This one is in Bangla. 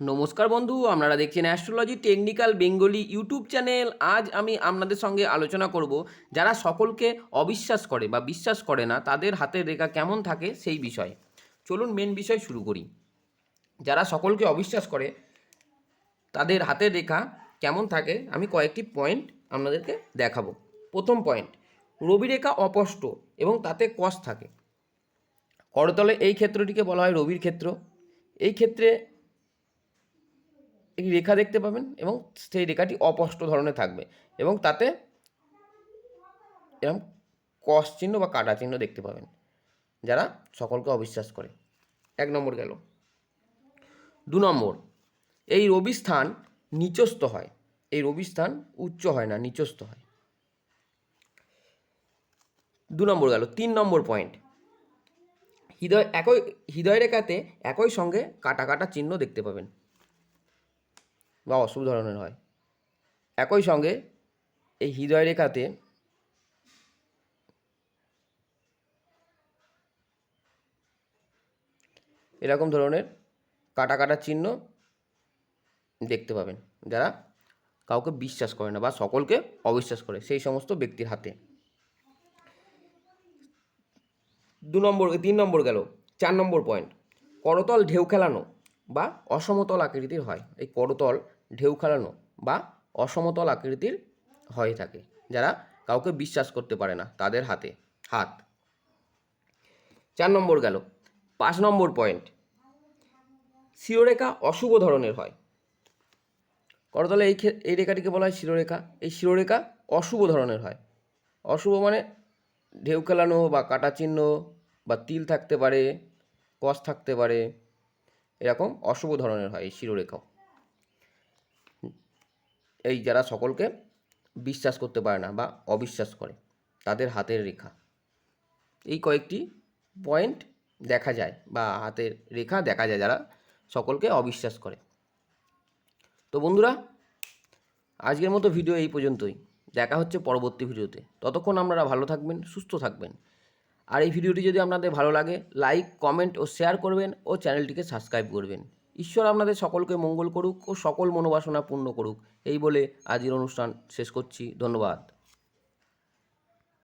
নমস্কার বন্ধু, আপনারা দেখছেন astrology technical Bengali YouTube channel. আজ আমি আপনাদের সঙ্গে আলোচনা করব যারা সকলকে অবিশ্বাস করে বা বিশ্বাস করে না তাদের হাতের রেখা কেমন থাকে সেই বিষয়ে। চলুন মেন বিষয় শুরু করি। যারা সকলকে অবিশ্বাস করে তাদের হাতের রেখা কেমন থাকে আমি কয়েকটি পয়েন্ট আপনাদেরকে দেখাবো। প্রথম পয়েন্ট, রবি রেখা অস্পষ্ট এবং তাতে কষ থাকে। করতলে এই ক্ষেত্রটিকে বলা হয় রবির ক্ষেত্র। এই ক্ষেত্রে একটি রেখা দেখতে পাবেন এবং সেই রেখাটি অস্পষ্ট ধরনের থাকবে এবং তাতে এরকম ক্রস চিহ্ন বা কাটা চিহ্ন দেখতে পাবেন যারা সকলকে অবিশ্বাস করে। এক নম্বর গেল। দু নম্বর, এই রবি স্থান নিচস্থ হয়। এই রবি স্থান উচ্চ হয় না, নিচস্থ হয়। দু নম্বর গেল। তিন নম্বর পয়েন্ট, হৃদয় রেখাতে একই সঙ্গে কাটা কাটা চিহ্ন দেখতে পাবেন বা অশুভ ধরনের হয়। একই সঙ্গে এই হৃদয় রেখাতে এরকম ধরনের কাটা কাটা চিহ্ন দেখতে পাবেন যারা কাউকে বিশ্বাস করে না বা সকলকে অবিশ্বাস করে সেই সমস্ত ব্যক্তির হাতে। তিন নম্বর গেল। চার নম্বর পয়েন্ট, করতল ঢেউ খেলানো বা অসমতল আকৃতির হয়। এই করতল ঢেউ খেলানো বা অসমতল আকৃতির হয়ে থাকে যারা কাউকে বিশ্বাস করতে পারে না তাদের হাত। 4 নম্বর গেল। 5 নম্বর পয়েন্ট, শিরোরেখা অশুভ ধরনের হয়। করতলে এই রেখাটিকে বলা হয় শিরোরেখা। এই শিরোরেখা অশুভ ধরনের হয়। অশুভ মানে ঢেউ খেলানো বা কাটা চিহ্ন বা তিল থাকতে পারে, কষ থাকতে পারে, এরকম অশুভ ধরনের হয় এই শিরোরেখাও। এই যারা সকলকে বিশ্বাস করতে পারে না বা অবিশ্বাস করে তাদের হাতের রেখা। এই কয়েকটি পয়েন্ট দেখা যায় বা হাতের রেখা দেখা যায় যারা সকলকে অবিশ্বাস করে। তো বন্ধুরা, আজকের মতো ভিডিও এই পর্যন্তই। দেখা হচ্ছে পরবর্তী ভিডিওতে। ততক্ষণ আপনারা ভালো থাকবেন, সুস্থ থাকবেন। আর এই ভিডিওটি যদি আপনাদের ভালো লাগে লাইক, কমেন্ট ও শেয়ার করবেন ও চ্যানেলটিকে সাবস্ক্রাইব করবেন। ঈশ্বর আপনাদের সকলকে মঙ্গল করুক ও সকল মনোবাসনা পূর্ণ করুক। এই বলে আজকের অনুষ্ঠান শেষ করছি। ধন্যবাদ।